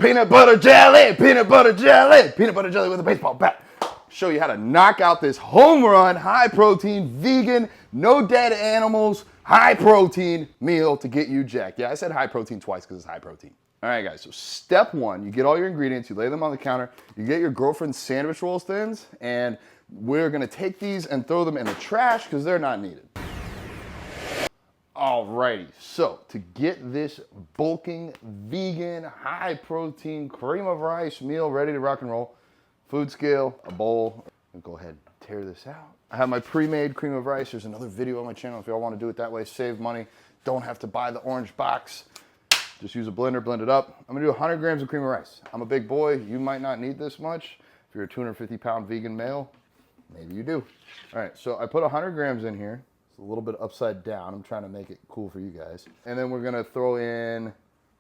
Peanut butter jelly, peanut butter jelly, peanut butter jelly with a baseball bat. Show you how to knock out this home run, high protein, vegan, no dead animals, high protein meal to get you jacked. Yeah, I said high protein twice because it's high protein. All right, guys, so step one, you get all your ingredients, you lay them on the counter, you get your girlfriend's sandwich rolls thins, and we're gonna take these and throw them in the trash because they're not needed. Alrighty, so to get this bulking, vegan, high protein, cream of rice meal ready to rock and roll, food scale, a bowl, I'll go ahead and tear this out. I have my pre-made cream of rice. There's another video on my channel if y'all want to do it that way, save money, don't have to buy the orange box. Just use a blender, blend it up. I'm gonna do 100 grams of cream of rice. I'm a big boy, you might not need this much. If you're a 250-pound vegan male, maybe you do. All right, so I put 100 grams in here. A little bit upside down. I'm trying to make it cool for you guys. And then we're gonna throw in,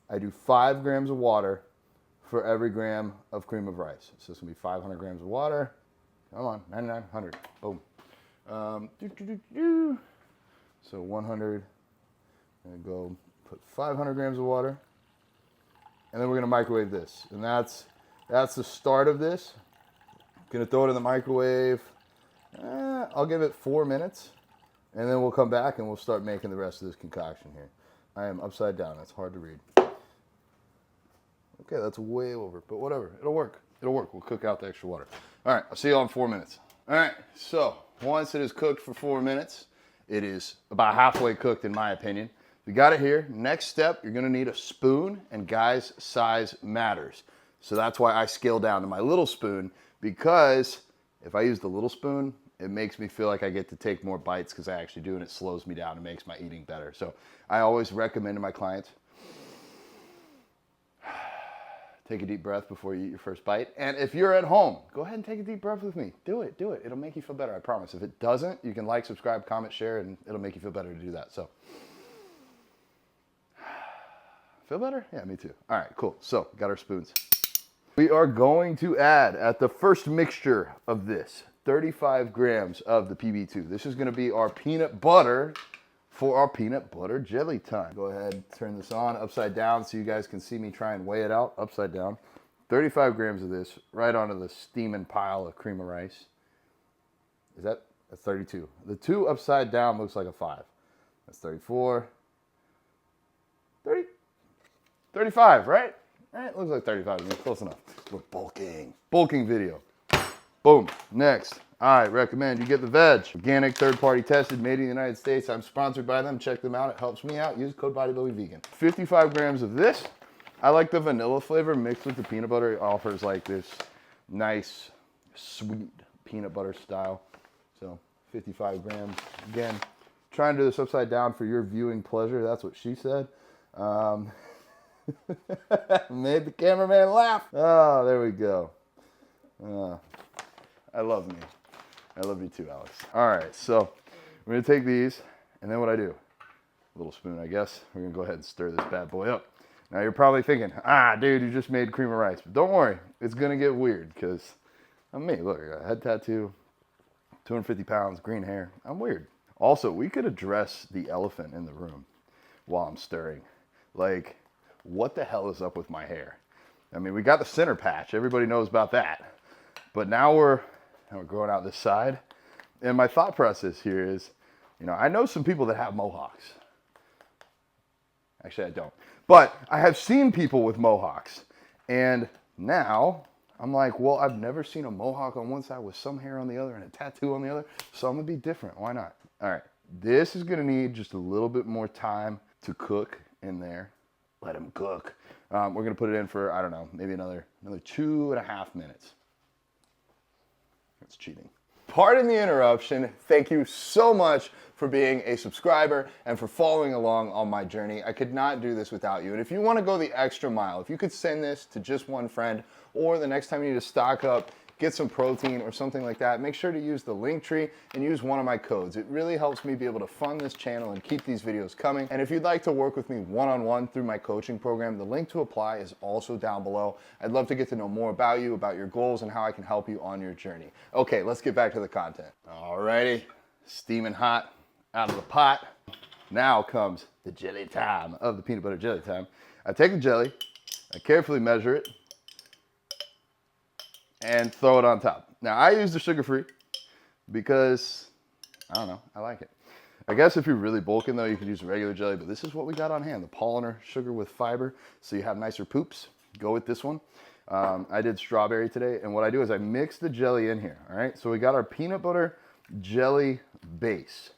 I do 5 grams of water for every gram of cream of rice. So it's gonna be 500 grams of water. Come on, 99, 100, boom. So 100, I'm gonna go put 500 grams of water. And then we're gonna microwave this. And that's the start of this. Gonna throw it in the microwave. I'll give it 4 minutes. And then we'll come back and we'll start making the rest of this concoction here. I am upside down, that's hard to read. Okay, that's way over, but whatever, it'll work. It'll work, we'll cook out the extra water. All right, I'll see you all in 4 minutes. All right, so once it is cooked for 4 minutes, it is about halfway cooked in my opinion. We got it here. Next step, you're gonna need a spoon, and guys, size matters. So that's why I scale down to my little spoon, because if I use the little spoon, it makes me feel like I get to take more bites because I actually do, and it slows me down and makes my eating better. So I always recommend to my clients, take a deep breath before you eat your first bite. And if you're at home, go ahead and take a deep breath with me. Do it, do it. It'll make you feel better, I promise. If it doesn't, you can like, subscribe, comment, share, and it'll make you feel better to do that. So, feel better? Yeah, me too. All right, cool. So, got our spoons. We are going to add, at the first mixture of this, 35 grams of the PB2. This is gonna be our peanut butter for our peanut butter jelly time. Go ahead, turn this on upside down so you guys can see me try and weigh it out upside down. 35 grams of this right onto the steaming pile of cream of rice. Is that? That's 32. The 2 upside down looks like a 5. That's 34. 30? 35, right? Right, looks like 35 to me, close enough. We're bulking. Bulking video. Boom, next. I recommend you get the veg. Organic, third-party tested, made in the United States. I'm sponsored by them, check them out, it helps me out. Use code BodybuildingVegan. 55 grams of this. I like the vanilla flavor mixed with the peanut butter. It offers like this nice, sweet peanut butter style. So 55 grams. Again, trying to do this upside down for your viewing pleasure. That's what she said. Made the cameraman laugh. Oh, there we go. I love me. I love you too, Alex. All right, so we're gonna take these, and then what I do? A little spoon, I guess. We're gonna go ahead and stir this bad boy up. Now you're probably thinking, dude, you just made cream of rice. But don't worry, it's gonna get weird, because I'm me. Look, I got a head tattoo, 250 pounds, green hair. I'm weird. Also, we could address the elephant in the room while I'm stirring. Like, what the hell is up with my hair? I mean, we got the center patch. Everybody knows about that. But now we're growing out this side. And my thought process here is, you know, I know some people that have mohawks. Actually, I don't. But I have seen people with mohawks. And now I'm like, well, I've never seen a mohawk on one side with some hair on the other and a tattoo on the other. So I'm gonna be different. Why not? All right. This is gonna need just a little bit more time to cook in there. Let them cook. We're gonna put it in for, I don't know, maybe another 2.5 minutes. That's cheating. Pardon the interruption. Thank you so much for being a subscriber and for following along on my journey. I could not do this without you. And if you want to go the extra mile, if you could send this to just one friend, or the next time you need to stock up, get some protein or something like that, make sure to use the Linktree and use one of my codes. It really helps me be able to fund this channel and keep these videos coming. And if you'd like to work with me one-on-one through my coaching program, the link to apply is also down below. I'd love to get to know more about you, about your goals, and how I can help you on your journey. Okay, let's get back to the content. Alrighty, steaming hot out of the pot. Now comes the jelly time of the peanut butter jelly time. I take the jelly, I carefully measure it and throw it on top. Now I use the sugar-free because, I don't know, I like it. I guess if you're really bulking though, you could use regular jelly, but this is what we got on hand, the polymer sugar with fiber, so you have nicer poops. Go with this one. I did strawberry today, and what I do is I mix the jelly in here, all right? So we got our peanut butter jelly base.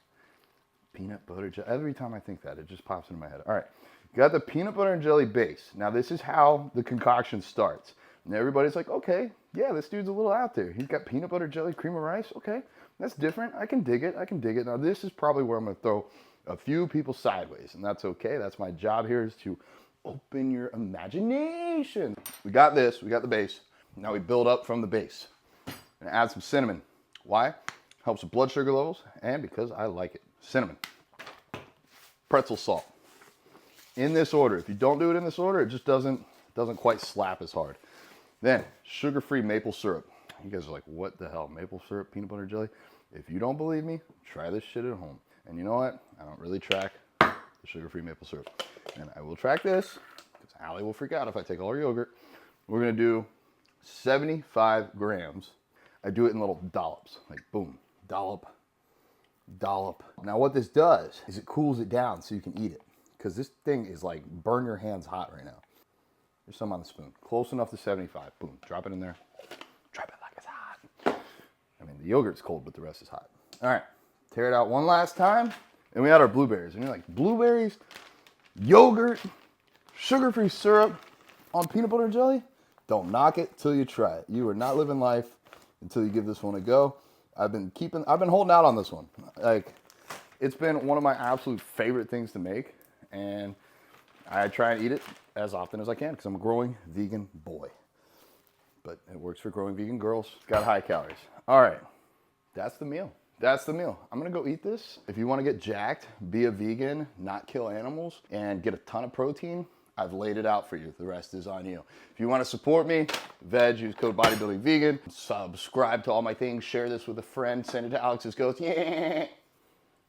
Peanut butter jelly, every time I think that, it just pops into my head. All right, got the peanut butter and jelly base. Now this is how the concoction starts. And everybody's like, okay, yeah, this dude's a little out there. He's got peanut butter jelly, cream of rice, okay. That's different, I can dig it, I can dig it. Now this is probably where I'm gonna throw a few people sideways, and that's okay. That's my job here, is to open your imagination. We got this, we got the base. Now we build up from the base. And add some cinnamon. Why? Helps with blood sugar levels, and because I like it. Cinnamon. Pretzel salt. In this order. If you don't do it in this order, it just doesn't quite slap as hard. Then, sugar-free maple syrup. You guys are like, what the hell? Maple syrup, peanut butter jelly? If you don't believe me, try this shit at home. And you know what? I don't really track the sugar-free maple syrup. And I will track this, because Allie will freak out if I take all her yogurt. We're gonna do 75 grams. I do it in little dollops, like boom, dollop, dollop. Now what this does is it cools it down so you can eat it, because this thing is like burn your hands hot right now. There's some on the spoon, close enough to 75. Boom, drop it in there. Drop it like it's hot. I mean, the yogurt's cold, but the rest is hot. All right, tear it out one last time. And we add our blueberries. And you're like, blueberries, yogurt, sugar-free syrup on peanut butter and jelly? Don't knock it till you try it. You are not living life until you give this one a go. I've been holding out on this one. Like, it's been one of my absolute favorite things to make, and I try and eat it as often as I can because I'm a growing vegan boy. But it works for growing vegan girls. Got high calories. All right, that's the meal. That's the meal. I'm gonna go eat this. If you wanna get jacked, be a vegan, not kill animals, and get a ton of protein, I've laid it out for you. The rest is on you. If you wanna support me, veg, use code BodybuildingVegan. Subscribe to all my things, share this with a friend, send it to Alex's Ghost. Yeah.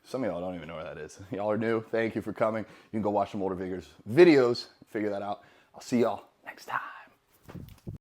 Some of y'all don't even know where that is. Y'all are new, thank you for coming. You can go watch some older videos, figure that out. I'll see y'all next time.